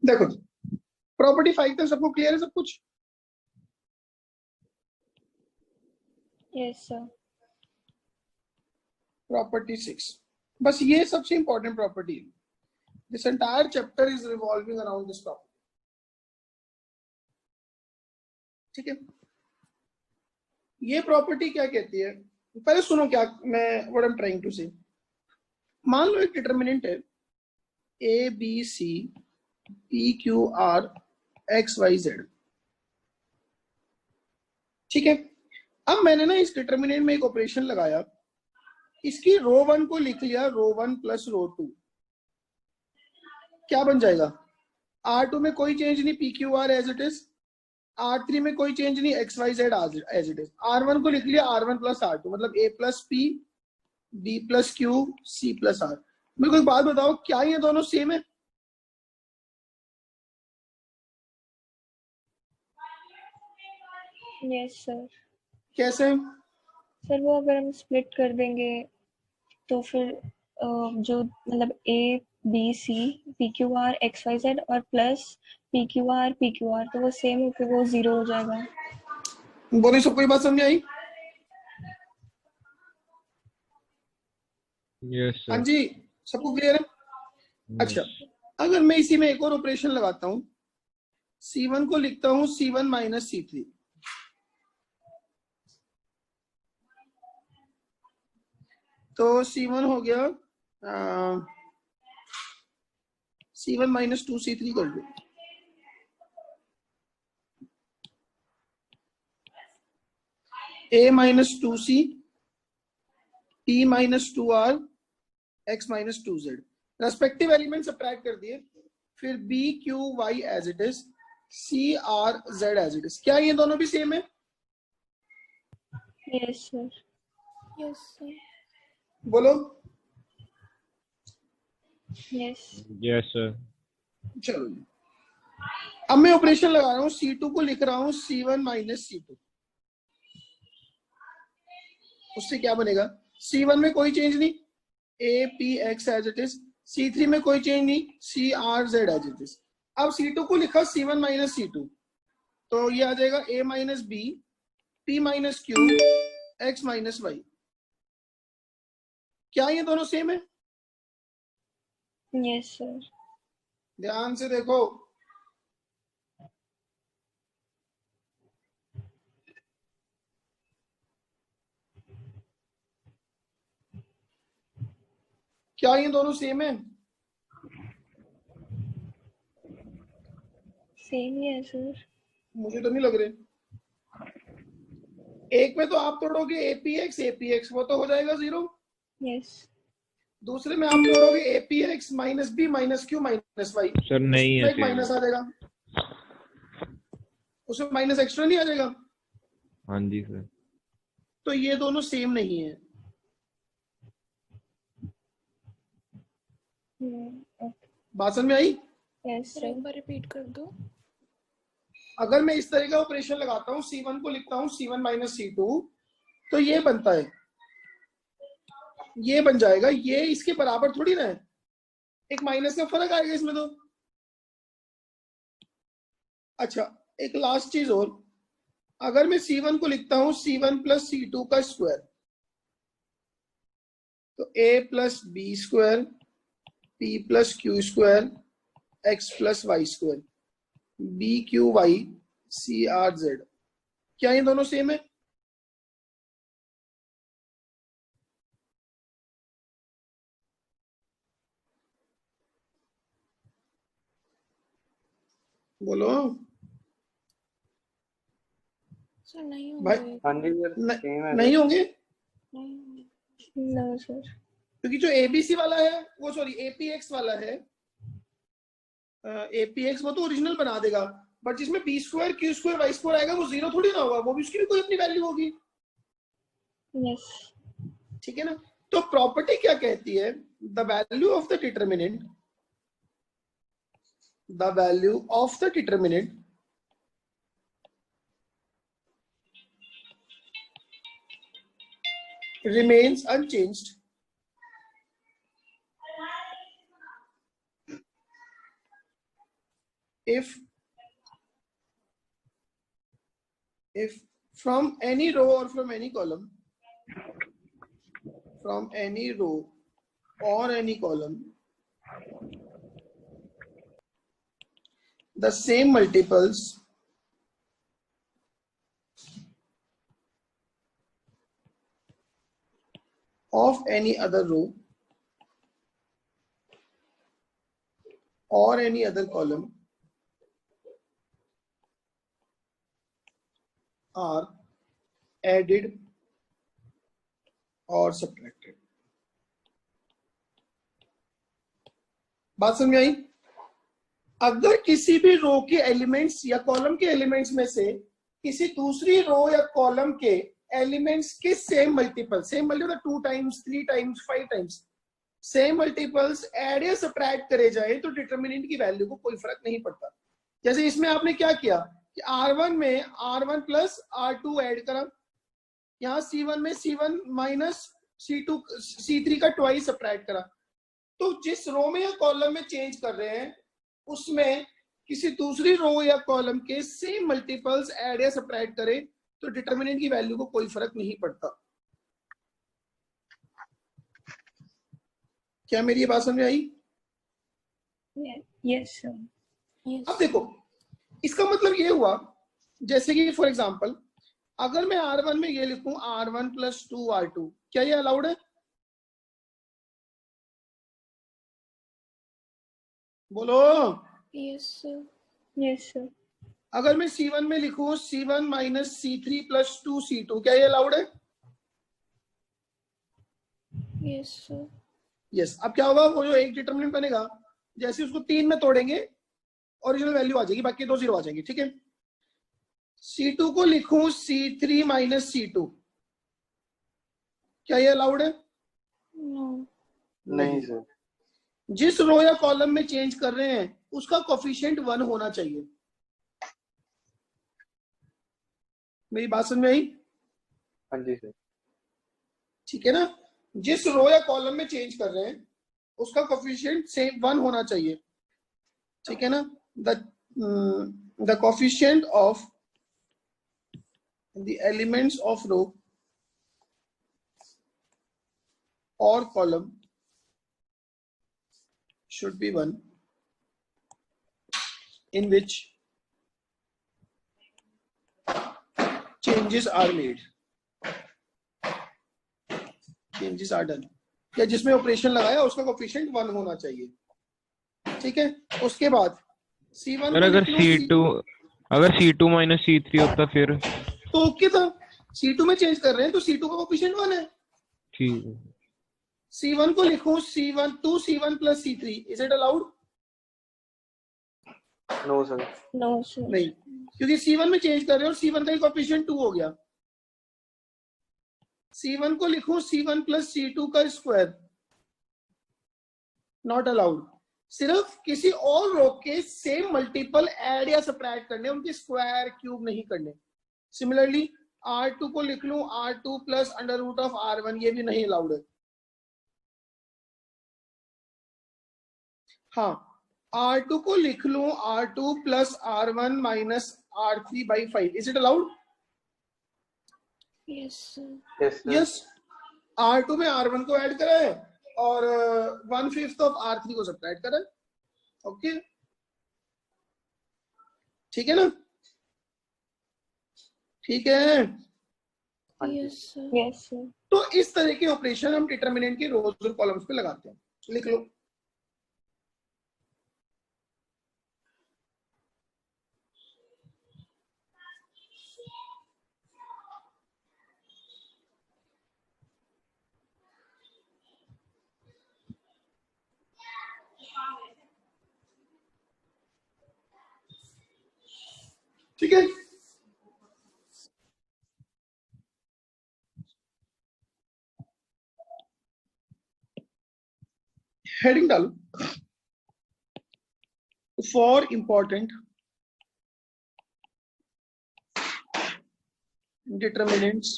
देखो प्रॉपर्टी 5 तक सबको क्लियर है सब कुछ? Yes sir. प्रॉपर्टी 6, बस ये सबसे इंपॉर्टेंट प्रॉपर्टी है. This entire chapter is revolving around this property. ठीक है, ये प्रॉपर्टी क्या कहती है? पहले सुनो क्या मैं what I am trying to say. मान लो एक डिटर्मिनेंट है A B C P Q R X Y Z. ठीक है, अब मैंने ना इस डिटर्मिनेंट में एक ऑपरेशन लगाया, इसकी रो 1 को लिख लिया रो 1 प्लस रो 2. क्या बन जाएगा? R2 में कोई चेंज नहीं, P Q R as it is. R3 में कोई चेंज नहीं, X Y Z as it is. R1 को लिख लिया R1 प्लस R2, मतलब A plus P B plus Q C plus R. मेरे को एक बात बताओ, क्या ये दोनों सेम है? Yes sir. कैसे? सर वो अगर हम स्प्लिट कर देंगे तो फिर जो मतलब A B C P Q R X Y Z और प्लस पी क्यू आर तो वो सेम होकर वो 0 हो जाएगा. बोली सबको ये बात समझ आई? यस हाँ सर. जी, सबको क्लियर है? अच्छा, अगर मैं इसी में एक और ऑपरेशन लगाता हूं, C1 को लिखता हूं C1 माइनस C3. तो C1 हो गया C1 माइनस 2C3 कर दो. A minus 2C P minus 2R X minus 2Z. Respective element subtract कर दिए, फिर B Q Y as it is, C R Z as it is. क्या ये दोनों भी सेम है? Yes sir. Yes sir. बोलो. यस. Yes sir. चलो जी, अब मैं ऑपरेशन लगा रहा हूं, C2 को लिख रहा हूं C1 माइनस C2. उससे क्या बनेगा? C1 में कोई चेंज नहीं, A P X as it is. C3 में कोई चेंज नहीं, C R Z as it is. अब C2 को लिखा C1 माइनस C2, तो ये आ जाएगा A minus B P minus Q X minus Y. क्या ये दोनों सेम है? Yes sir. ध्यान से देखो, क्या ये दोनों सेम है? सेम ही है सर. मुझे तो नहीं लग रहे. एक में तो आप तोड़ोगे APX, वो तो हो जाएगा 0. यस. दूसरे में आप तोड़ोगे APX minus B minus Q minus Y. Sir नहीं है, एक माइनस आ जाएगा, उसमें माइनस एक्स्ट्रा नहीं आ जाएगा? हाँ जी सर. तो ये दोनों सेम नहीं है. बात समझ में आई? यस सर एक सर. बार रिपीट कर दो. अगर मैं इस तरह का ऑपरेशन लगाता हूँ, C1 को लिखता हूँ C1 माइनस C2, तो ये बनता है, ये बन जाएगा. ये इसके बराबर थोड़ी ना है, एक माइनस का फर्क आएगा इसमें तो. अच्छा, एक लास्ट चीज और, अगर मैं C1 को लिखता हूं C1 प्लस C2 का स्क्वायर, तो A plus B square P plus Q square X plus Y square BQY CRZ. क्या ये दोनों सेम है? बोलो सर नहीं भाई. होंगे. हाँ जी सर. नहीं होंगे, नो सर. क्योंकि जो ABC वाला है, वो सॉरी APX वाला है, APX वो तो ओरिजिनल बना देगा, बट जिसमें B square Q square Y square आएगा वो 0 थोड़ी ना होगा, वो भी उसकी भी कोई अपनी वैल्यू होगी. यस. ठीक है ना? तो प्रॉपर्टी क्या कहती है? The value of the determinant, the value of the determinant remains unchanged if from any row or from any column, from any row or any column, the same multiples of any other row or any other column are added or subtracted. बात समझ में आई? अगर किसी भी रो के elements या column के elements में से किसी दूसरी रो या कॉलम के एलिमेंट्स के same multiple 2 times 3 times 5 times same multiples add या सब्ट्रैक्ट करे जाए तो डिटरमिनेंट की वैल्यू को कोई फर्क नहीं पड़ता। जैसे इसमें आपने क्या किया कि R1 में R1 प्लस R2 ऐड करा, यहाँ C1 में C1 माइनस C2 C3 का ट्वाइस सब्ट्रैक्ट करा। तो जिस रो में या कॉलम में चेंज कर रहे हैं उसमें किसी दूसरी रो या कॉलम के सेम मल्टीपल्स ऐड या सब्ट्रैक्ट करें तो डिटरमिनेंट की वैल्यू को कोई फर्क नहीं पड़ता। क्या मेरी ये बात समझ में आई? Yes sir. Yes. अब देखो इसका मतलब ये हुआ, जैसे कि फॉर एग्जांपल अगर मैं R1 में ये लिखूं R1 प्लस 2 R2, क्या ये अलाउड है? बोलो। Yes, sir. Yes sir. अगर मैं C1 में लिखूं C1 minus C3 plus 2 C2, क्या ये अलाउड है? Yes, sir. यस। अब क्या होगा, वो जो एक डिटरमिनेंट बनेगा जैसे उसको 3 में तोड़ेंगे ओरिजिनल वैल्यू आ जाएगी, बाकी 2 0 आ जाएंगे। ठीक है। C2 को लिखूं C3 माइनस C2, क्या ये अलाउड है? No. नहीं सर। जिस रो या कॉलम में चेंज कर रहे हैं उसका कोफिशिएंट 1 होना चाहिए। मेरी बात समझ में आई? हाँ जी सर। ठीक है ना। जिस रो या कॉलम में चेंज कर रहे हैं उसका कोफिशिएंट सेम 1 होना चाहिए। ठीक है ना। The coefficient of the elements of row और column should be 1 in which changes are made, changes are done, या जिसमें ऑपरेशन लगाया उसका कोफिशिएंट 1 होना चाहिए। ठीक है। उसके बाद C1 सर अगर C2 माइनस C3 होता फिर तो ओके था। C2 में चेंज कर रहे हैं तो C2 का कोफिशिएंट 1 है। ठीक है। C1 को लिखूं C1 2C1 plus C3, is it allowed? No sir. No, sir. नहीं, क्योंकि C1 में चेंज कर रहे हो और C1 का कोएफिशिएंट 2 हो गया। C1 को लिखूं C1 plus C2 का स्क्वायर, नॉट अलाउड। सिर्फ किसी और रो के सेम मल्टीपल ऐड या सब्ट्रैक्ट करने, उनके स्क्वायर क्यूब नहीं करने। सिमिलरली R2 को लिख लूं R2 plus under root of R1, ये भी नहीं अलाउड है। हाँ, R2 को लिख लूं R2 plus R1 minus R3 by 5, is it allowed? Yes, sir. Yes sir. Yes. R2 में R1 को ऐड करा है और 1/5 ऑफ R3 को सब्ट्रैक्ट करा है। ओके, ठीक है ना? ठीक है। हाँ जी। Yes, sir. Yes, sir. तो इस तरह के ऑपरेशन हम डिटरमिनेंट के रोज और कॉलम्स पे लगाते हैं। लिख लो। ठीक है। हेडिंग डालो, for important determinants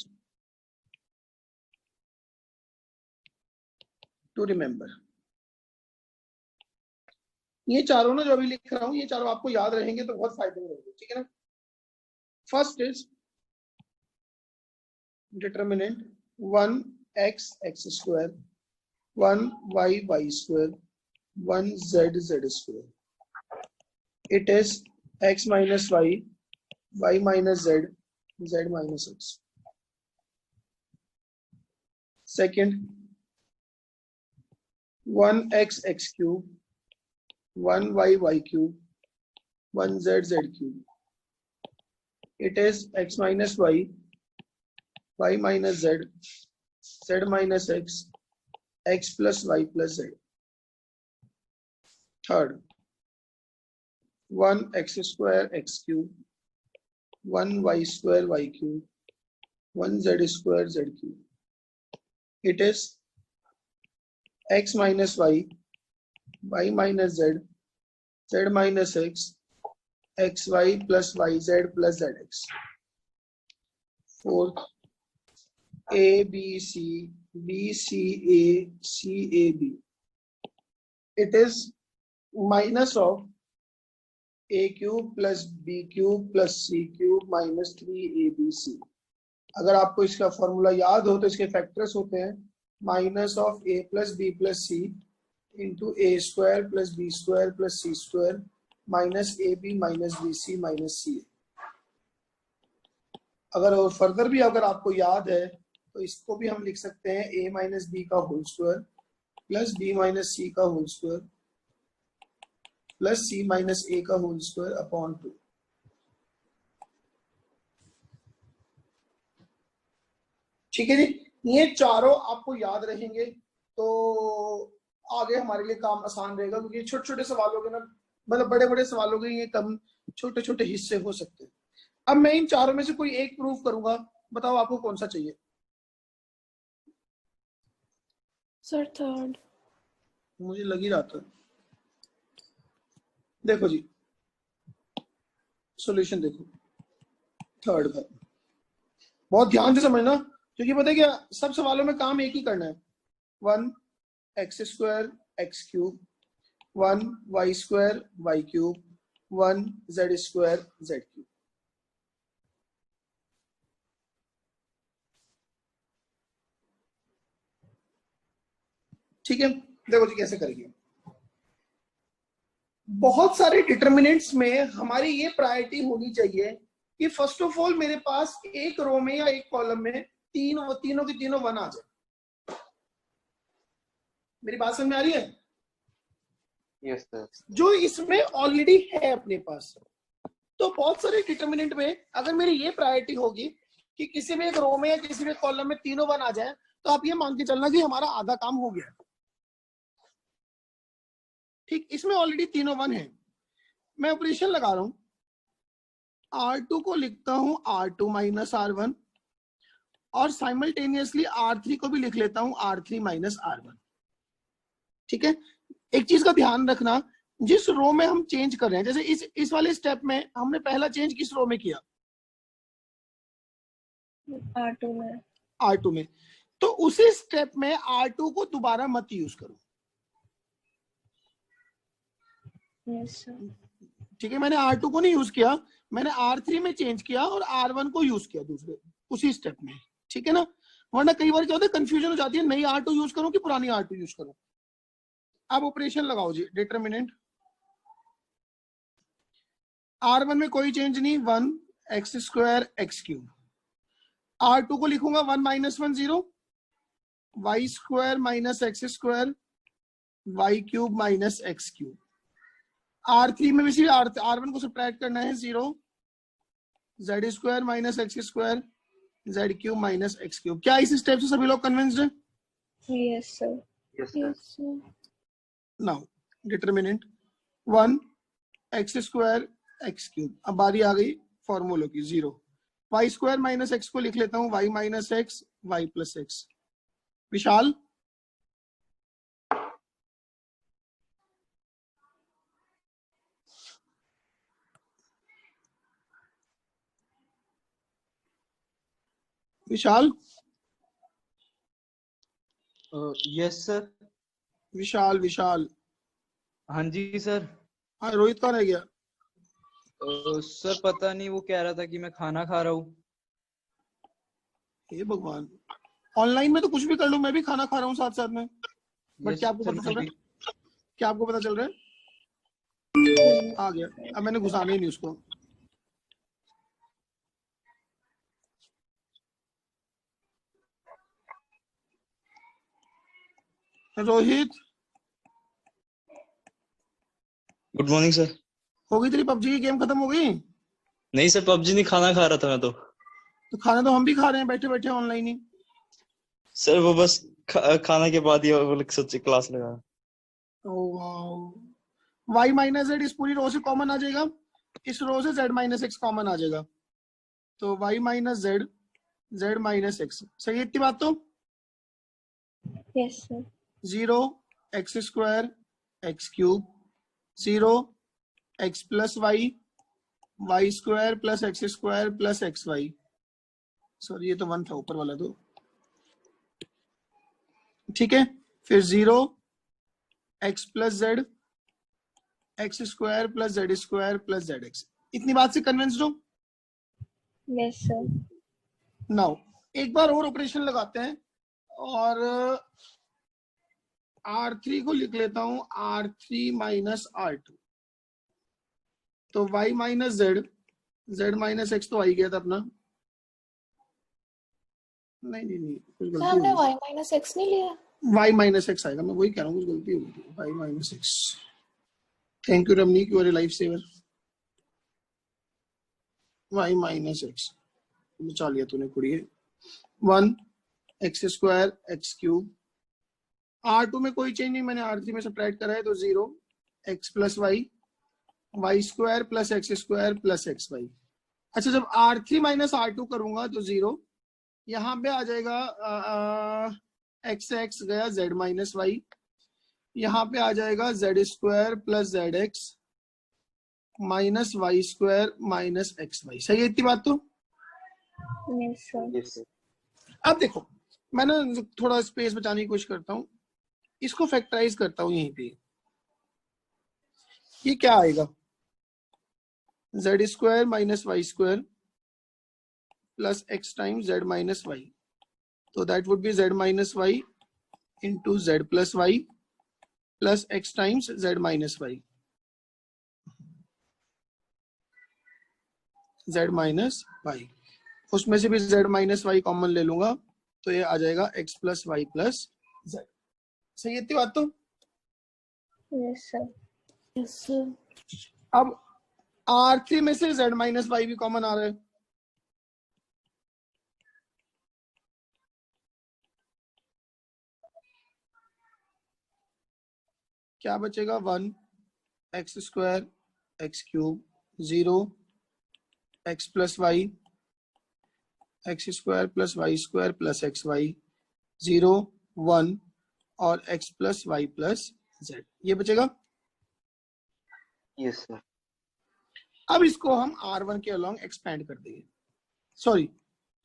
to remember। ये चारों ना जो अभी लिख रहा हूँ, ये चारों आपको याद रहेंगे तो बहुत फायदे में रहेंगे, ठीक है ना। First is determinant 1x square, 1y square, 1z square. It is x minus y minus z minus x. Second, 1x cube, 1y cube, 1z cube. It is x minus y minus z minus x plus y plus z. Third, 1x square x cube, 1y square y cube, 1z square z cube. It is x minus y minus z minus xy plus yz plus zx. Fourth, a b c a c a b. It is minus of a cube plus b cube plus c cube minus 3abc. अगर आपको इसका formula याद हो तो इसके factors होते हैं minus of a plus B plus C into A square plus B square plus C square minus A B minus B C minus C. अगर और फर्दर भी अगर आपको याद है तो इसको भी हम लिख सकते हैं a माइनस बी का whole square plus B minus C का whole square plus C minus A का होल स्क्वायर अपॉन 2. ठीक है जी, ये चारों आपको याद रहेंगे तो आगे हमारे लिए काम आसान रहेगा, क्योंकि छोटे छोटे सवालों के ना, मतलब बड़े बड़े सवालों के ये कम छोटे छोटे हिस्से हो सकते हैं. अब मैं इन चारों में से कोई एक प्रूफ करूंगा, बताओ आपको कौन सा चाहिए. Sir third. मुझे लग ही रहा था. देखो जी सॉल्यूशन देखो थर्ड का, बहुत ध्यान से समझना, क्योंकि पता है क्या, सब सवालों में काम एक ही करना है. 1x square x cube, 1y square y cube, 1z square z cube. ठीक है, देखो जी कैसे करेंगे. बहुत सारे डिटर्मिनेंट्स में हमारी ये प्रायोरिटी होनी चाहिए कि फर्स्ट ऑफ ऑल मेरे पास एक रो में या एक कॉलम में तीनों की तीनों 1 आ जाए. मेरी बात समझ में आ रही है? Yes sir. जो इसमें ऑलरेडी है अपने पास, तो बहुत सारे डिटर्मिनेंट में अगर मेरी ये प्रायोरिटी होगी कि किसी भी एक रो में या किसी भी कॉलम में तीनों 1 आ जाए, तो आप ये मान के चलना कि हमारा आधा काम हो गया. ठीक, इसमें ऑलरेडी तीनों 1 है. मैं ऑपरेशन लगा रहा हूं, R2 को लिखता हूं R2 माइनस R1 और साइमल्टेनियसली R3 को भी लिख लेता हूं R3 माइनस R1. ठीक है, एक चीज का ध्यान रखना, जिस रो में हम चेंज कर रहे हैं, जैसे इस वाले स्टेप में हमने पहला चेंज किस रो में किया? R2 में. R2 में. तो उसी स्टेप में R2 को दोबारा मत यूज करो. Yes sir. ठीक है, मैंने R2 को नहीं यूज किया, मैंने R3 में चेंज किया और R1 को यूज किया दूसरे उसी स्टेप में. ठीक है ना, वरना कई बार क्या होता है, कंफ्यूजन हो जाती है, नई R2 यूज करूं कि पुरानी R2 यूज करूं. अब ऑपरेशन लगाओ जी. डिटर्मिनेंट R1 में कोई चेंज नहीं, 1x square x cube. R2 को लिखूंगा 1 minus 1 0, y square minus x square, y cube minus x cube. R3 में भी सिर्फ R1 को सब्ट्रैक्ट करना है, 0 z square minus x square, z cube minus x cube. क्या इस स्टेप से सभी लोग कन्विंस्ड हैं? Yes sir. Yes sir. Yes sir. Now determinant 1x square x cube. अब बारी आ गई फॉर्मूलों की. 0 y स्क्वायर माइनस x को लिख लेता हूं y minus x y plus x. विशाल, विशाल, यस सर. विशाल, विशाल. हाँ जी सर. हाँ रोहित कौन रह गया? सर पता नहीं, वो कह रहा था कि मैं खाना खा रहा हूँ। हे भगवान, ऑनलाइन में तो कुछ भी कर लो, मैं भी खाना खा रहा हूँ साथ साथ में, बट क्या आपको सर पता चल मैं रहा भी। है? क्या आपको पता चल रहा है? आ गया, अब मैंने घुसाना ही नहीं उसको। Rohit, good morning sir. हो गई तेरी पबजी की गेम खत्म हो गई? नहीं सर, पबजी नहीं, खाना खा रहा था मैं तो। तो खाना तो हम भी खा रहे हैं बैठे बैठे ऑनलाइन ही। सर वो बस खाना के बाद ही वो लोग सोचे क्लास लगा। वाई माइनस जेड इस पूरी रो से कॉमन आ जाएगा, इस रो से जेड माइनस एक्स कॉमन आ जाएगा, तो Y minus Z, Z minus X, सही है इतनी बात तो? Yes sir. 0 X square X cube, 0 X plus Y, Y square plus X square plus X Y. Sorry ये तो 1 था ऊपर वाला तो, ठीक है। फिर 0 X plus Z, x square plus Z square plus Z x. इतनी बात से कन्विंस्ड हो? Yes sir. नाउ एक बार और ऑपरेशन लगाते हैं, और R3 को लिख लेता हूं R3 माइनस R2, तो y minus Z, Z minus x तो आ ही गया था अपना। नहीं नहीं नहीं, कुछ सर गलती हमने हो y माइनस एक्स नहीं लिया। गई, y माइनस एक्स आएगा, मैं वही कह रहा हूँ, कुछ गलती हो गई थी, y minus X. Thank you Ramani, you are a life saver. y minus X बचा लिया तूने कुड़िए। 1 X square X cube, R2 में कोई चेंज नहीं, मैंने R3 में सब्ट्रैक्ट करा है, तो 0 X plus Y, Y square plus X square plus X Y. अच्छा जब R3 माइनस R2 करूंगा तो 0, यहाँ पे आ जाएगा एक्स एक्स गया जेड माइनस वाई, यहाँ पे आ जाएगा Z square plus Z X minus Y square minus X Y. सही है इतनी बात तो? Yes sir. Yes, sir. अब देखो, मैंने थोड़ा स्पेस बचाने की कोशिश करता हूँ, इसको फैक्टराइज करता हूँ यहीं पे। ये क्या आएगा? Z square minus Y square plus X times Z minus Y, तो that would be Z minus Y into Z plus Y plus X times Z minus Y, Z minus Y. उसमें से भी जेड माइनस वाई कॉमन ले लूंगा, तो ये आ जाएगा X plus Y plus Z. सही है इतनी बात तो? Yes sir. Yes sir. अब R3 में से z माइनस वाई भी कॉमन आ रहा है, क्या बचेगा? 1 X square X cube, 0 X plus Y, X square plus Y square plus X Y, 0 1 और X plus Y plus Z, ये बचेगा। Yes, sir. अब इसको हम R1 के अलोंग एक्सपेंड कर देंगे, सॉरी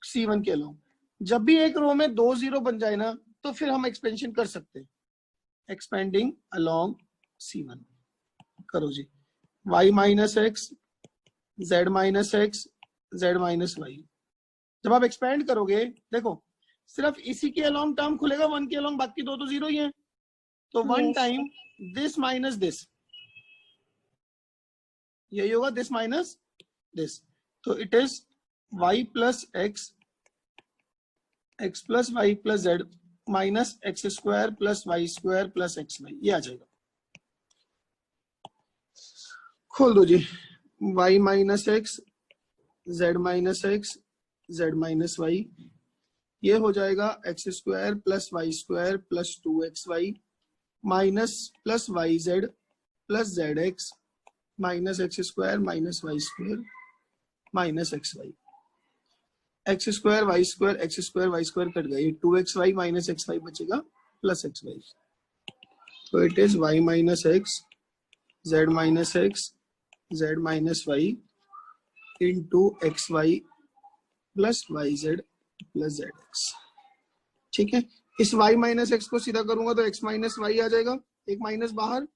C1 के अलोंग। जब भी एक रो में 2 0 बन जाए ना, तो फिर हम एक्सपेंशन कर सकते हैं, एक्सपेंडिंग अलोंग C1। करो जी, y minus X, Z minus X, Z minus Y. जब आप एक्सपेंड करोगे, देखो सिर्फ इसी के अलोंग टर्म खुलेगा, 1 के अलोंग, बाकी दो तो 0 ही है, तो 1 Yes. Time this minus this, यही होगा, दिस माइनस दिस, तो it is y plus X, X plus Y plus Z minus X square plus Y square plus X Y, ये आ जाएगा। खोल दो जी, y minus X, Z minus X, Z minus Y, ये हो जाएगा X square plus Y square plus 2xy minus plus Y Z plus Z X minus X square minus Y square minus X Y, X square Y square X square Y square cut गई, 2xy minus X Y बचेगा plus X Y, तो it is y minus X, Z minus X, Z minus Y into X Y plus Y Z plus Z X. ठीक है, इस y minus x को सीधा करूंगा तो x माइनस वाई आ जाएगा, एक माइनस बाहर,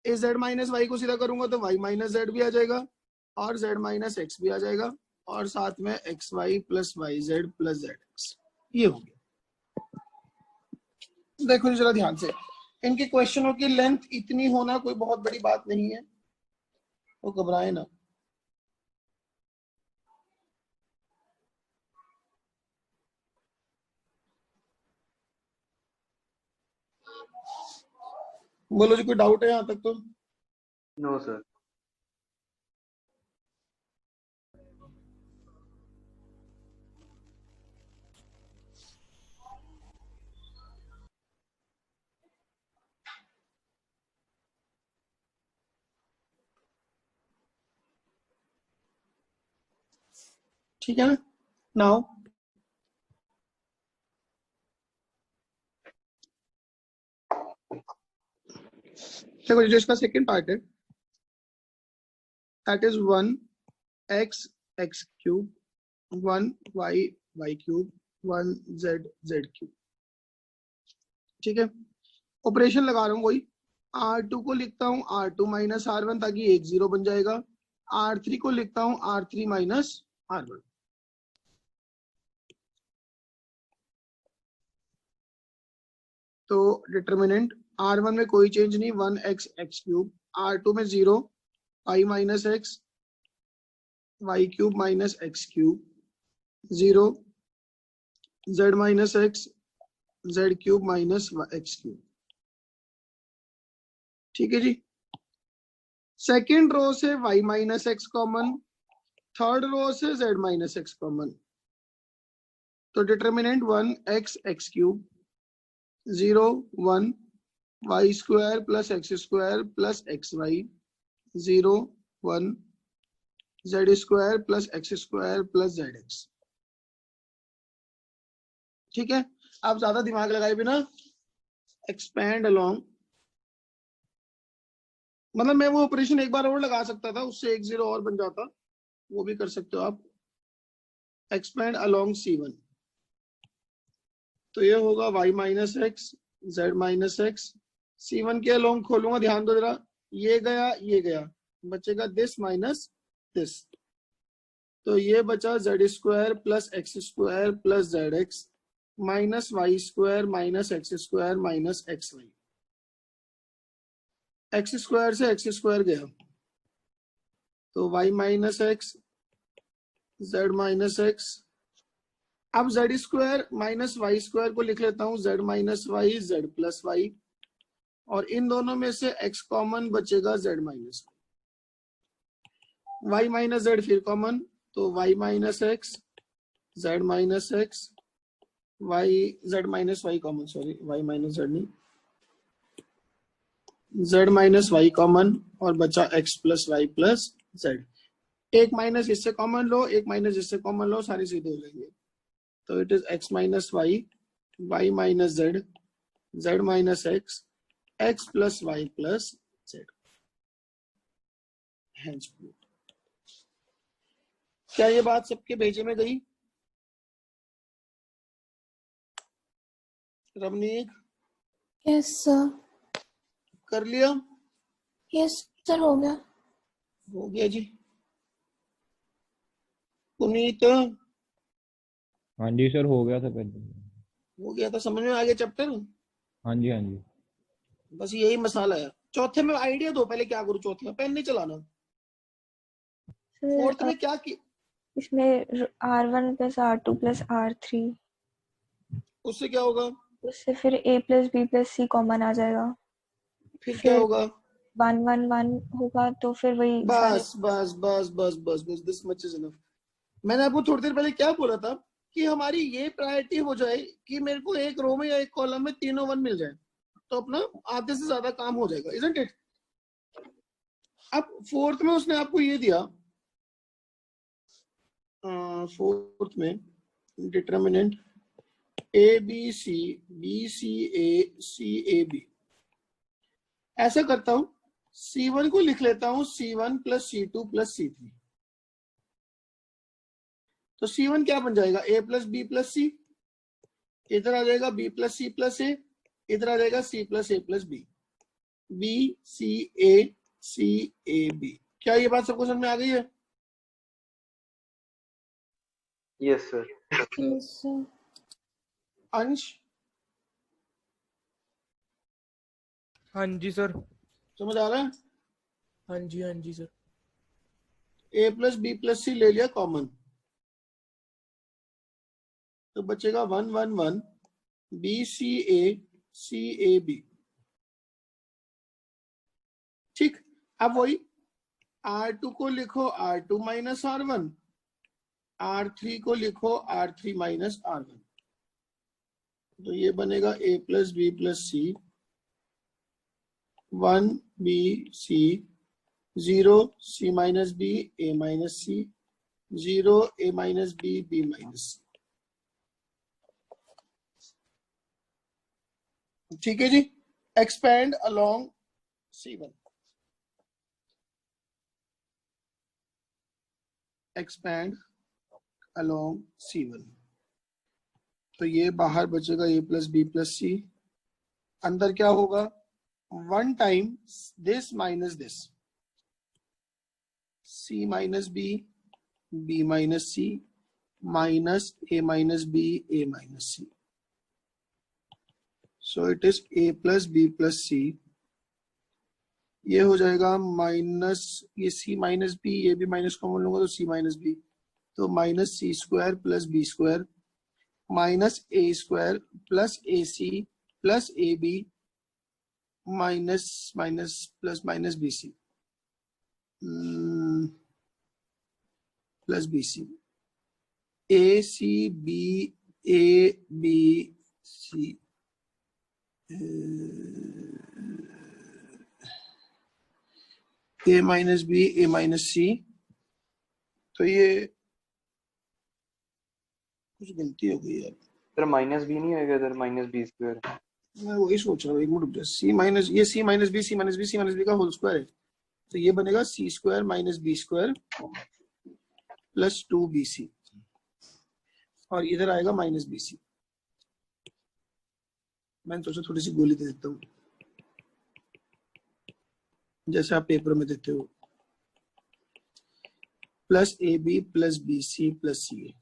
इस z माइनस वाई को सीधा करूंगा तो y माइनस जेड भी आ जाएगा और z माइनस एक्स भी आ जाएगा और साथ में X Y plus Y Z plus Z X. ये हो गया। देखो जरा ध्यान से, इनके क्वेश्चनों की लेंथ इतनी होना कोई बहुत बड़ी बात नहीं है, तो घबराए ना। बोलो जी, कोई डाउट है यहाँ तक? तो नो सर। ठीक है ना। नाउ देखो जो इसका सेकंड पार्ट है, that is 1x x cube, 1y y cube, 1z z cube. ठीक है, ऑपरेशन लगा रहा हूँ वही। R2 को लिखता हूँ R2 माइनस R1 ताकि एक जीरो बन जाएगा। R3 को लिखता हूँ R3 माइनस R1। तो डिटर्मिनेंट R1 में कोई चेंज नहीं, 1x x क्यूब, R2 में 0, y minus X y cube minus x cube, 0 z minus X z cube minus x cube. ठीक है जी। सेकेंड रो से y minus X common, third row से z minus X common, तो determinant 1x x cube, 0 1 y square plus X square plus X Y, 0 1 z square plus X square plus Z X. ठीक है, आप ज्यादा दिमाग लगाए बिना एक्सपैंड अलोंग, मतलब मैं वो ऑपरेशन एक बार और लगा सकता था, उससे एक जीरो और बन जाता, वो भी कर सकते हो आप। एक्सपैंड अलोंग C1, तो ये होगा y minus X Z minus x. C1 के अलोंग खोलूंगा, ध्यान दो जरा, ये गया, बचेगा दिस माइनस दिस, तो ये बचा Z square plus X square plus Z X minus Y square minus X square minus X Y. X square से एक्स स्क्वायर गया, तो y minus X Z minus X. अब Z square minus Y square को लिख लेता हूँ Z minus Y Z plus Y, और इन दोनों में से x कॉमन बचेगा Z minus Y minus Z फिर कॉमन, तो y minus X Z minus X Y Z minus Y common, sorry y minus Z नहीं, z माइनस वाई कॉमन, और बचा x plus Y plus Z. एक minus इससे common लो, एक minus इससे कॉमन लो, सारी सीधे हो जाएंगे, तो it is x minus Y, Y minus Z, Z minus X, X plus Y plus Z. क्या ये बात सबके भेजे में गई? Ramneek yes sir. कर लिया? यस सर, हो गया। हो गया जी। पुनीत हाँ जी सर, हो गया था पहले। हो गया था, समझ में आ गया चैप्टर? हाँ जी हाँ जी। बस यही मसाला है। चौथे में आइडिया दो पहले, क्या करूं चौथे में? पेन नहीं चलाना। फोर्थ में क्या की? इसमें R1 plus R2 plus R3, उससे क्या होगा? उससे फिर A plus B plus C common आ जाएगा, फिर क्या होगा? 1 1 1 होगा, तो फिर वही सारे। बस बस बस बस बस बस, दिस मच इज इनफ। मैंने आपको थोड़ी देर पहले क्या बोला था कि हमारी ये प्रायोरिटी हो जाए कि मेरे को एक रो में या एक कॉलम में तीनों वन मिल जाए, तो अपना आधे से ज्यादा काम हो जाएगा, इजंट इट? अब फोर्थ में उसने आपको ये दिया, फोर्थ में determinant A B C A C A B. ऐसा करता हूं, C1 को लिख लेता हूं C1 plus C2 plus C3, तो C1 क्या बन जाएगा? A plus B plus C, इधर आ जाएगा B plus C plus A, इधर आ जाएगा C plus A plus B. B C A B. क्या ये बात सबको समझ में आ गई है? Yes, sir. Yes, sir. अंश हाँ जी सर। समझ आ रहा है? हाँ जी सर। ए प्लस बी प्लस सी ले लिया कॉमन, तो बचेगा 1 1 1 बी सी ए बी। ठीक, अब वही R2 को लिखो R2 माइनस R1, R3 को लिखो R3 माइनस R1, तो ये बनेगा A plus B plus C 1 B C 0 C minus B A minus C 0 A minus B B minus C. ठीक है जी, expand along C1, expand along C1, तो ये बाहर बचेगा A plus B plus C, अंदर क्या होगा 1 time this minus this, C minus B minus C minus A minus B A minus C, so it is A plus B plus सी। ये हो जाएगा माइनस ये C माइनस बी, ये भी minus common लूंगा तो C माइनस बी, तो minus C square plus B square minus A square plus A C plus A B minus minus plus minus B C plus B C, A C B C A minus B A minus C, तो ये कुछ गलती हो गई यार। Sir minus B नहीं आएगा इधर, माइनस बी स्क्वायर। मैं वही सोच रहा हूँ, एक मिनट रुक जा। सी माइनस ये C minus B C minus B C minus B का होल स्क्वायर है, तो ये बनेगा C square minus B square plus 2bc, और इधर आएगा माइनस बी सी। मैंने सोचा थोड़ी सी गोली दे देता हूँ जैसे आप पेपर में देते हो, plus A B plus B C plus C A,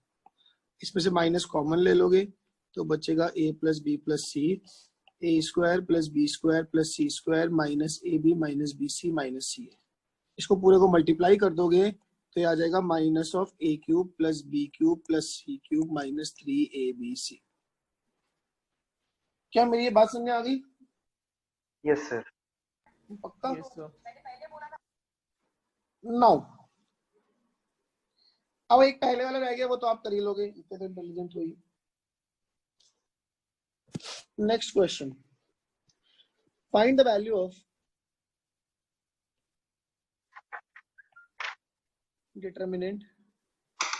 इसमें से माइनस कॉमन ले लोगे तो बचेगा A plus B plus C, A square plus B square plus C square minus A B minus B C minus C A. इसको पूरे को multiply कर दोगे तो ये आ जाएगा minus of A cube plus B cube plus C cube minus 3abc। क्या मेरी ये बात समझ में आ गई? Yes sir. पक्का? Yes sir. नाउ अब एक पहले वाला रह गया, वो तो आप कर ही लोगे, इतने तो इंटेलिजेंट हो ही। Next question, find the value of determinant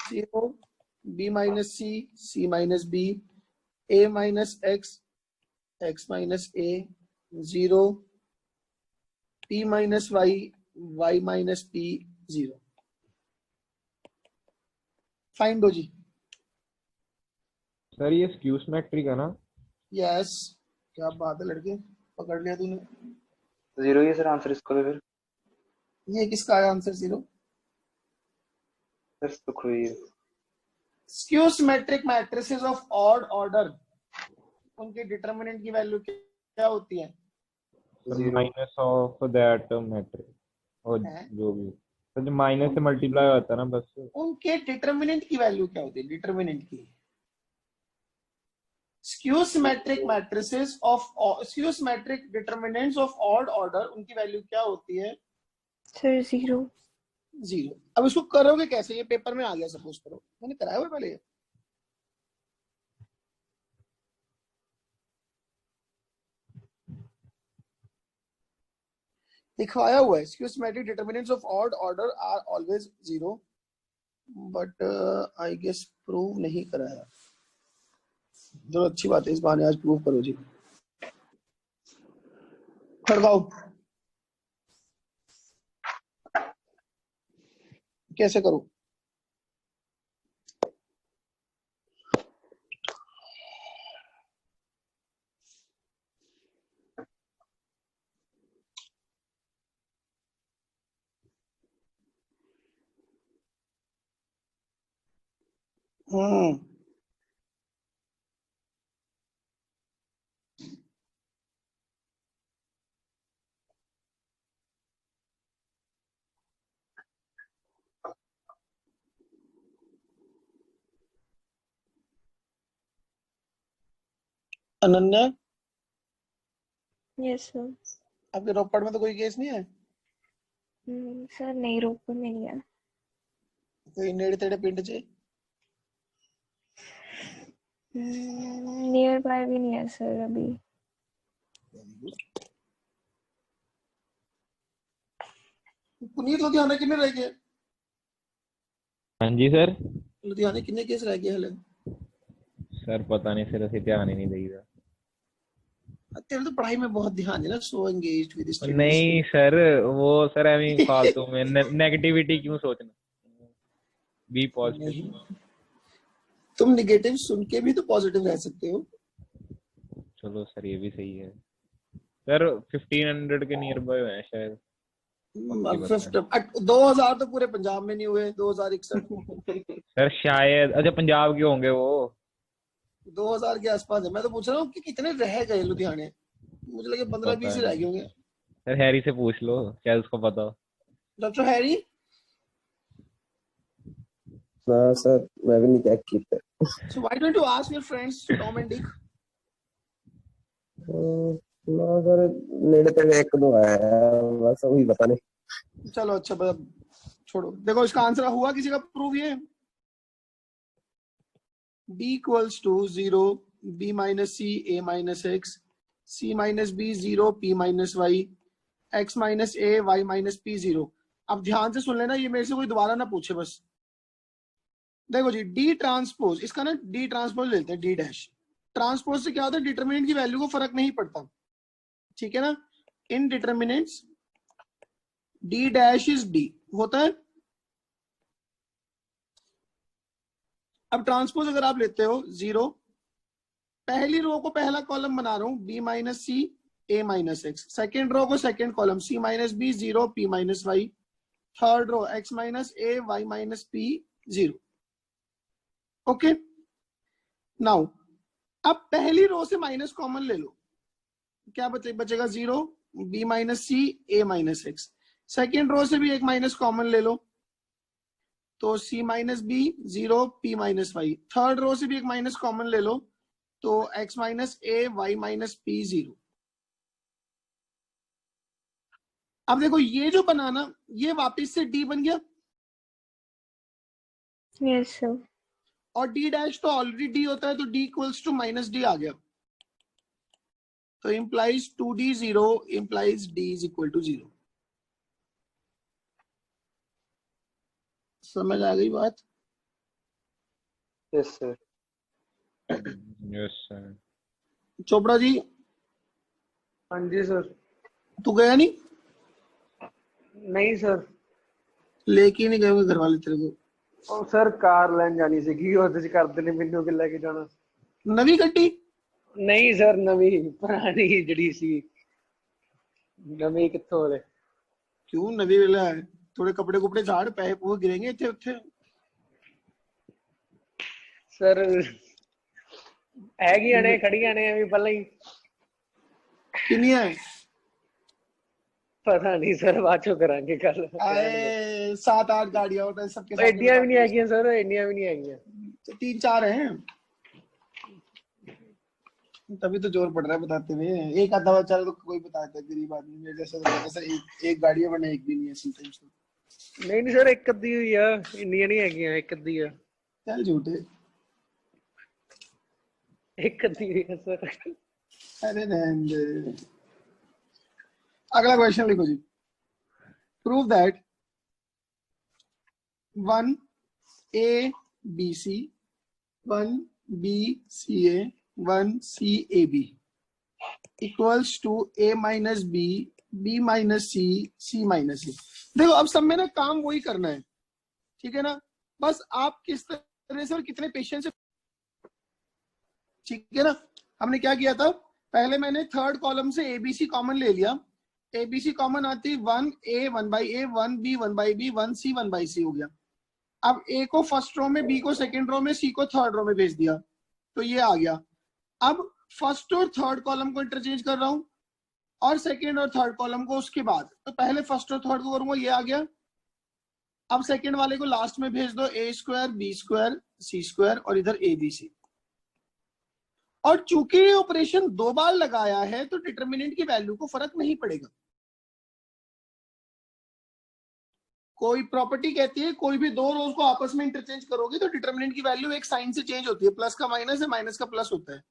0 b minus C C minus B a minus x minus a 0 p minus y minus p 0। Find दो जी। सर ये स्क्यू सिमेट्रिक है ना? यस, क्या बात है लड़के, पकड़ लिया तूने। जीरो ही है सर आंसर इसका तो फिर। ये किसका है answer 0? Sir Sukhvir. Skew symmetric matrices of odd order, उनके डिटरमिनेंट की वैल्यू क्या होती है? माइनस ऑफ दैट मैट्रिक्स, और है? जो भी तो जो माइनस से मल्टीप्लाई होता है ना, बस उनके डिटरमिनेंट की वैल्यू क्या होती है? डिटरमिनेंट की skew symmetric matrices of skew symmetric determinants of odd order, उनकी वैल्यू क्या होती है? सर 0। 0। अब इसको करोगे कैसे? ये पेपर में आ गया, सपोज करो मैंने कराया हुआ पहले। लिखवाया हुआ है skew symmetric determinants of odd order are always 0, but I guess prove नहीं कराया। जो अच्छी बात है, इस बहाने आज प्रूव करो जी। खड़काओ, कैसे करो? हम्म अनन्या, यस सर। आपके रोपड़ में तो कोई केस नहीं है? सर नहीं, रोकपुर में नहीं है। कोई नेड़े तेड़े पिंड च? नियर बाय भी नहीं है सर अभी। पुनीत, लुधियाना कितने रह गए? हाँ जी सर। लुधियाना कितने केस रह गए हले? सर पता नहीं, सर ਅਸੀਂ ध्यान ही नहीं देगा। तेरे तो पढ़ाई में बहुत ध्यान है ना, सो एंगेज्ड विद स्टडीज। नहीं सर, वो सर ऐਵੇਂ फालतू में नेगेटिविटी क्यों सोचना, बी पॉजिटिव। तुम निगेटिव सुन के भी तो पॉजिटिव रह सकते हो। चलो सर ये भी सही है सर। 1500 के नियर बाय है शायद। 2000 तो पूरे पंजाब में नहीं हुए, 2061 सर शायद, अच्छा पंजाब के होंगे वो। 2000 के आसपास है। मैं तो पूछ रहा हूँ कि कितने रह गए लुधियाने, मुझे लगे 15-20 ही रह गए होंगे। सर हैरी से पूछ लो, शायद उसको पता हो। डॉक्टर हैरी, सर मैं भी नहीं चेक किया। so why don't you ask your friends Tom and Dick? ना सर, नेड़े तेड़े एक दो है, बस वही पता नहीं। चलो अच्छा, छोड़ो। देखो इसका आंसर हुआ किसी का प्रूव ये। b equals to 0, b minus c, a minus x, c minus b 0, p minus y, x minus a, y minus p 0। अब ध्यान से सुन लेना, ये मेरे से कोई दोबारा ना पूछे बस। देखो जी, डी ट्रांसपोज, इसका ना डी ट्रांसपोज लेते हैं, डी डैश। ट्रांसपोज से क्या होता है, डिटरमिनेंट की वैल्यू को फर्क नहीं पड़ता, ठीक है ना। In determinants D dash is D होता है। अब ट्रांसपोज अगर आप लेते हो 0, पहली रो को पहला कॉलम बना रहा हूं, b minus C, a minus X. Second row को second column, c minus B 0, p minus Y. Third row x minus A, y minus p 0। Okay, now अब पहली रो से माइनस कॉमन ले लो, क्या बचेगा 0, b minus C, a minus X. Second row से भी एक माइनस कॉमन ले लो, तो c minus B 0, p minus Y. Third row से भी एक माइनस कॉमन ले लो, तो x minus A, y minus p 0। अब देखो ये जो बनाना, ये वापस से d बन गया। यस सर। और d डैश तो ऑलरेडी d होता है, तो d equals to minus d आ गया, तो implies 2d 0 implies d is equal to 0। समझ आ गई बात? Yes sir. Yes sir. Chopra ji, हाँ जी सर। तू गया नहीं? नहीं सर। लेके नहीं गए होंगे घर वाले तेरे को? ਉਹ ਸਰ ਕਾਰ ਲੈਣ ਜਾਣੀ ਸੀਗੀ, ਉਹਦੇ ਚ ਕਰਦੇ ਨੇ ਮੈਨੂੰ ਕਿ ਲੈ ਕੇ ਜਾਣਾ। नवी गड्डी? ਨਹੀਂ ਸਰ, ਨਵੀਂ ਪੁਰਾਣੀ ਜਿਹੜੀ ਸੀ। ਨਵੀਂ ਕਿੱਥੋਂ ਹੋਵੇ? क्यों नवी वेला है, थोड़े कपड़े कुपड़े झाड़, पैसे पूरे गिरेंगे इतने उत्थे। ਸਰ ਹੈਗੀਆਂ ਨੇ, ਖੜੀਆਂ ਨੇ ਵੀ ਪਹਿਲਾਂ ਹੀ। कितनी है? ਪਤਾ ਨਹੀਂ ਸਰ, ਬਾਅਦ ਚੋਂ ਕਰਾਂਗੇ ਗੱਲ। 7-8 गाड़ियां होता है सबके साथ। ਇੰਨੀਆਂ ਵੀ ਨਹੀਂ ਹੈਗੀਆਂ ਸਰ, ਇੰਨੀਆਂ ਵੀ ਨਹੀਂ ਹੈਗੀਆਂ। 3-4 हैं, तभी तो जोर पड़ रहा है बताते हुए। एक आधा बच्चा तो कोई बताता है, गरीब आदमी मेरे जैसा एक गाड़ी है वरना एक भी नहीं है समटाइम्स। ਨਹੀਂ ਨਹੀਂ ਸਰ, ਇੱਕ ਅੱਧੀ ਹੋਈ ਆ, ਇੰਨੀਆਂ ਨਹੀਂ ਹੈਗੀਆਂ, ਇੱਕ ਅੱਧੀ ਆ। चल झूठे, ਇੱਕ ਅੱਧੀ ਹੋਈ ਆ ਸਰ। अरे रहने दे। अगला क्वेश्चन लिखो जी। Prove that 1 A B C 1 B C A 1 C A B equals to A minus B, B minus C, C minus A। देखो अब सब में ना काम वही करना है, ठीक है ना। बस आप किस तरह से और कितने पेशेंस से, ठीक है ना। हमने क्या किया था, पहले मैंने थर्ड कॉलम से ABC कॉमन ले लिया। ABC कॉमन आती 1A 1 by A, 1B 1 by B, 1C 1 by C हो गया। अब ए को फर्स्ट रो में, बी को सेकंड रो में, सी को थर्ड रो में भेज दिया, तो ये आ गया। अब फर्स्ट और थर्ड कॉलम को इंटरचेंज कर रहा हूं और सेकंड और थर्ड कॉलम को उसके बाद, तो पहले फर्स्ट और थर्ड को करूंगा, ये आ गया। अब सेकंड वाले को लास्ट में भेज दो, ए स्क्वायर बी स्क्वायर सी स्क्वायर और इधर ए बी सी। और चूंकि ये ऑपरेशन 2 बार लगाया है तो डिटरमिनेंट की वैल्यू को फर्क नहीं पड़ेगा। कोई प्रॉपर्टी कहती है कोई भी 2 रोज को आपस में इंटरचेंज करोगे तो डिटरमिनेंट की वैल्यू एक साइन से चेंज होती है, प्लस का माइनस है, माइनस का प्लस होता है।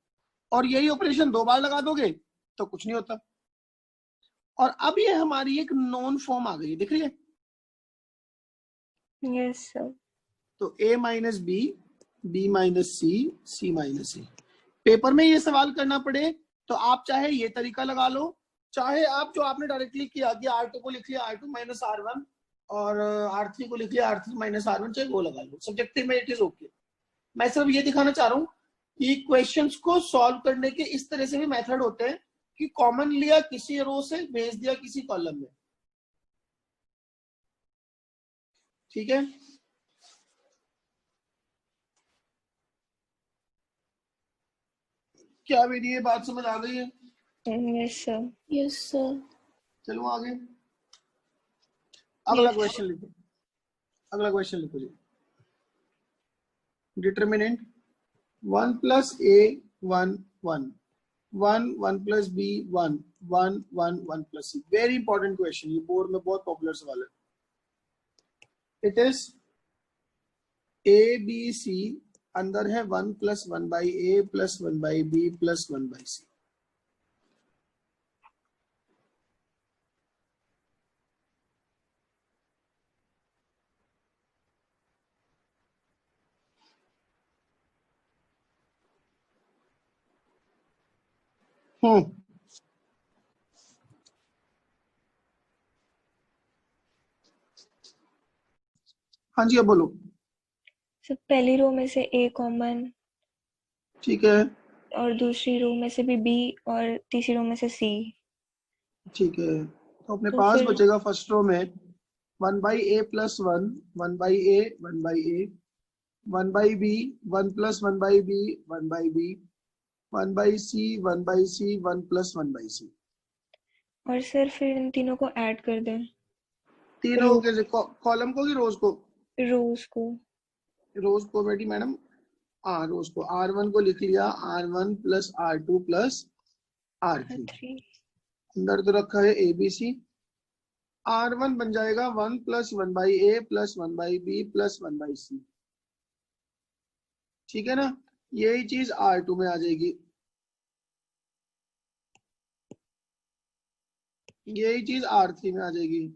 और यही ऑपरेशन 2 बार लगा दोगे तो कुछ नहीं होता। और अब ये हमारी एक नॉन फॉर्म आ गई, दिख रही है? Yes sir. तो a minus B, B minus C, C minus C. Paper में ये सवाल करना पड़े तो आप चाहे ये तरीका लगा लो, चाहे आप जो आपने डायरेक्टली किया कि R2 को लिख लिया R2 माइनस R1 और R3 को लिख लिया R3 माइनस R1, चाहे वो लगा लो, सब्जेक्टिव में इट इज ओके। मैं सिर्फ ये दिखाना चाह रहा हूँ कि क्वेश्चंस को सॉल्व करने के इस तरह से भी मेथड होते हैं कि कॉमन लिया किसी रो से, भेज दिया किसी कॉलम में। ठीक है, क्या मेरी ये बात समझ आ गई है? Yes sir. Yes sir. चलो आगे, अगला Yes. क्वेश्चन लिखो, अगला क्वेश्चन लिखो जी। Determinant 1 plus A 1 1 1 1 plus B 1 1 1 1 plus C. Very important question, ये बोर्ड में बहुत पॉपुलर सवाल है। It is A B C, अंदर है 1 plus 1 by A plus 1 by B plus 1 by C. हाँ जी, अब बोलो। सर पहली रो में से ए कॉमन ठीक है, और दूसरी रो में से भी बी और तीसरी रो में से सी। ठीक है, तो अपने तो पास फिर बचेगा फर्स्ट रो में 1 by A plus 1 1 by A 1 by A 1 by B 1 plus 1 by B 1 by B 1 by C 1 by C 1 plus 1 by सी। और सर फिर इन तीनों को ऐड कर दें, तीनों रो के कॉलम को कि रोज को? रोज को। रोज को बेटी मैडम, रोज को R1 को लिख लिया R1 plus R2 plus R3। Three. अंदर तो रखा है ABC। R1 बन जाएगा 1 plus 1 by A plus 1 by B plus 1 by C. ठीक है ना, यही चीज R2 में आ जाएगी, यही चीज R3 में आ जाएगी।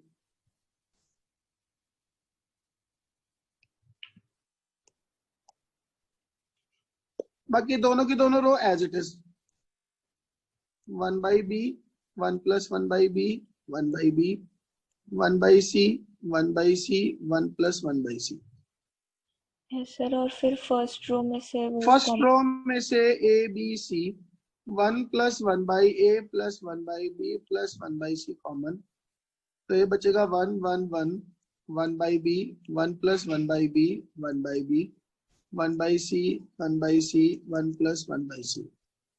बाकी दोनों की दोनों row as it is, 1 by B 1 plus 1 by B 1 by B 1 by C 1 by C 1 plus 1 by C. Yes sir. और फिर फर्स्ट रो में से वो फर्स्ट रो में से A B C 1 plus 1 by A plus 1 by B plus 1 by C common, तो ये बचेगा 1 1 1 1 by B 1 plus 1 by B 1 by B 1 by C 1 by C 1 plus 1 by C.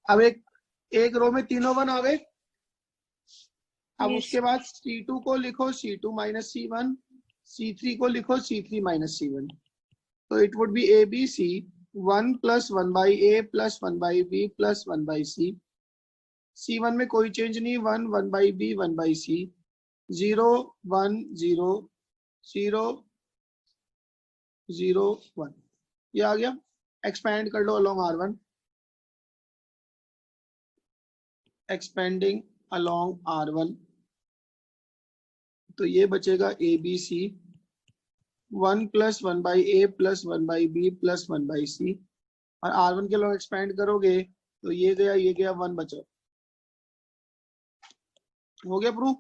अब एक रो में तीनों 1 आ गए। अब Yes. उसके बाद C2 को लिखो C2 माइनस C1, C3 को लिखो C3 माइनस C1। तो it would be A B C 1 plus 1 by A plus 1 by B plus 1 by C. C1 में कोई चेंज नहीं, 1 1 बाई बी 1 बाई सी, 0 1 0 0 0 1। ये आ गया। एक्सपैंड कर लो along R1, expanding along R1, तो ये बचेगा a B C 1 plus 1 by A plus 1 by B plus 1 by सी। और R1 के अलोंग एक्सपेंड करोगे तो ये गया 1 बचा। हो गया प्रूफ?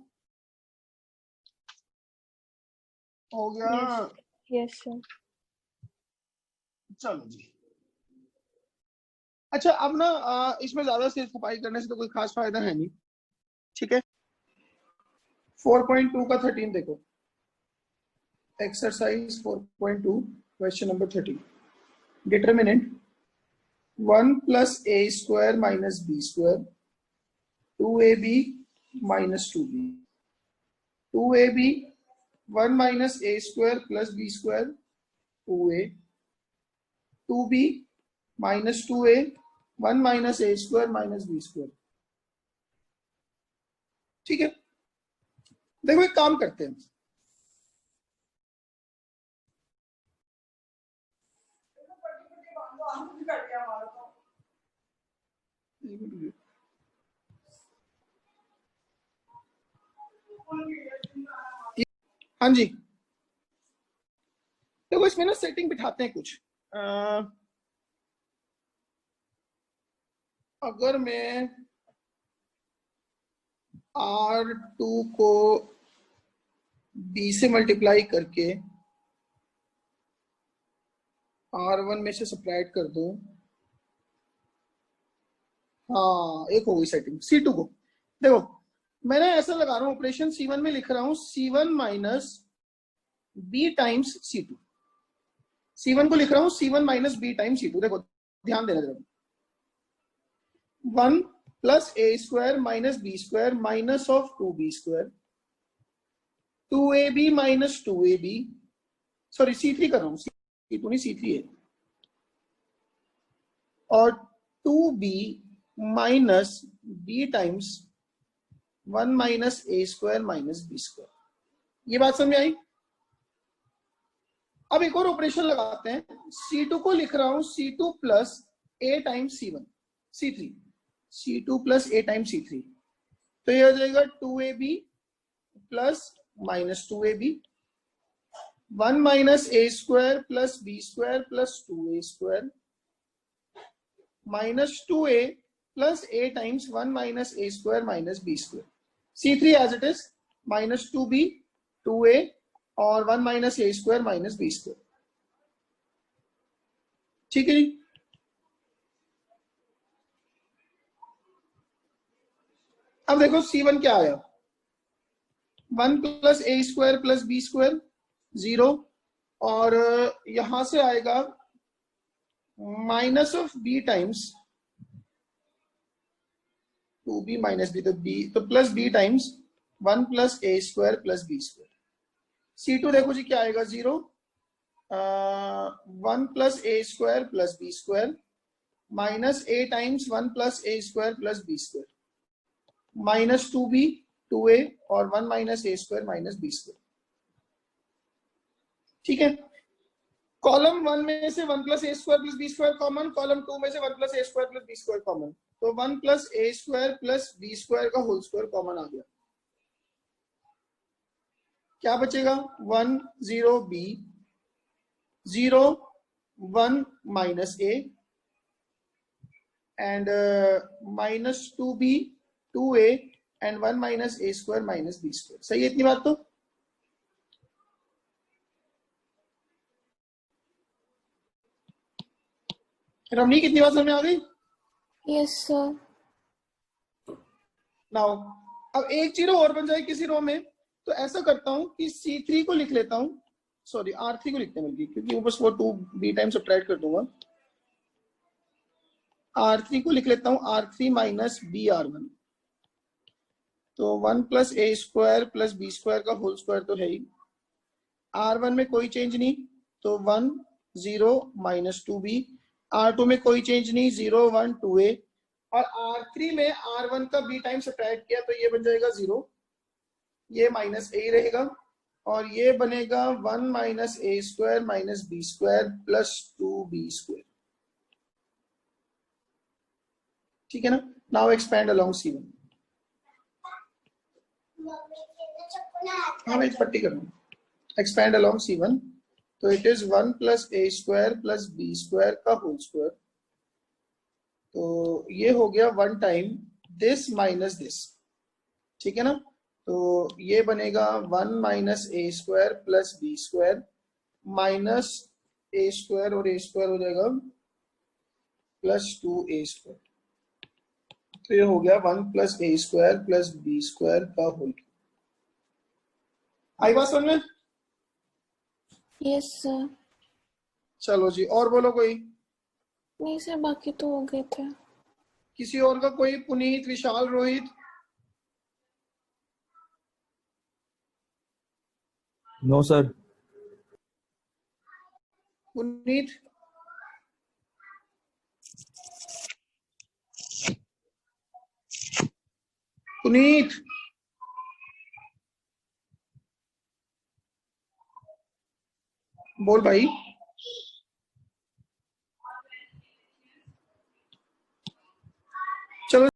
हो गया। यस सर। चलो जी। अच्छा, अब ना इसमें ज्यादा सिर खपाई करने से तो कोई खास फायदा है नहीं। ठीक है, 4.2 का 13 देखो, exercise 4.2 question number 30 determinant 1 plus a square minus b square 2ab minus 2b 2ab 1 minus a square plus b square 2a 2b minus 2a 1 minus a square minus b square। ठीक है, देखो एक काम करते हैं, हाँ जी देखो इसमें ना सेटिंग बिठाते हैं कुछ। अगर मैं R2 को B से मल्टीप्लाई करके R1 में से सब्ट्रैक्ट कर दूं, हाँ एक हो गई सेटिंग। C2 को देखो मैंने ऐसा लगा रहा हूं ऑपरेशन C1 में लिख रहा हूं C1 minus B times C2। C1 को लिख रहा हूं C1 minus B times C2। देखो ध्यान देना जरा, 1 plus a square minus b square minus of 2b square 2ab minus 2ab, sorry C3 कर रहा हूं, C2 नहीं C3 है, और 2b minus b times 1 minus a square minus b square. ये बात समझ में आई? अब एक और ऑपरेशन लगाते हैं, C2 को लिख रहा हूं C2 plus a times C1 C3, C2 plus a times C3, तो ये हो जाएगा 2ab plus minus 2ab 1 minus a square plus b square plus 2a square minus 2a plus a times 1 minus a square minus b square. C3 as it is minus 2b 2a और 1 minus a square minus b square. ठीक है जी, अब देखो C1 क्या आया, 1 plus a square plus b square 0, और यहां से आएगा minus of b times 2b minus b, तो b तो plus b times 1 plus a square plus b square. C2 देखो जी क्या आएगा 0, 1 plus a square plus b square minus a times 1 plus a square plus b square minus 2b 2a और 1 minus a square minus b square. ठीक है, column 1 में से 1 plus a square plus b square common, column 2 में से 1 plus a square plus b square common, तो 1 plus a square plus b square का whole square common आ गया। क्या बचेगा 1 0 b 0 1 minus a and minus 2b 2a and 1 minus a square minus b square. सही है इतनी बात? तो रमनी कितनी बात समझ में आ गई? Yes sir. नाउ अब एक जीरो और बन जाए किसी रो में, तो ऐसा करता हूं कि C3 को लिख लेता हूं, सॉरी R3 को लिखते हैं बल्कि, क्योंकि वो बस वो 2b टाइम सब्ट्रैक्ट कर दूंगा। R3 को लिख लेता हूं R3 माइनस b R1, तो 1 plus a square plus b square का होल स्क्वायर तो है ही, R1 में कोई चेंज नहीं तो 1 0 माइनस 2b, R2 में कोई चेंज नहीं 0 1 2a, और R3 में R1 का b टाइम सब्ट्रैक्ट किया तो ये बन जाएगा 0, ये माइनस a रहेगा, और ये बनेगा 1 minus a square minus b square plus 2b square. ठीक है ना? Now expand along C1। हाँ मैं एक पट्टी कर रहा हूँ, एक्सपैंड अलोंग C1, तो it is 1 plus a square plus b square का होल स्क्वायर, तो ये हो गया 1 टाइम दिस माइनस दिस। ठीक है ना? तो ये बनेगा 1 minus a square plus b square minus a square और a स्क्वायर हो जाएगा प्लस 2a स्क्वायर, तो ये हो गया 1 plus a square plus b square का होल। आई बात समझ में? Yes sir. चलो जी, और बोलो कोई, नहीं सर, बाकी तो हो गए थे। किसी और का कोई? पुनीत, विशाल, रोहित? No sir. पुनीत? पुनीत? बोल भाई।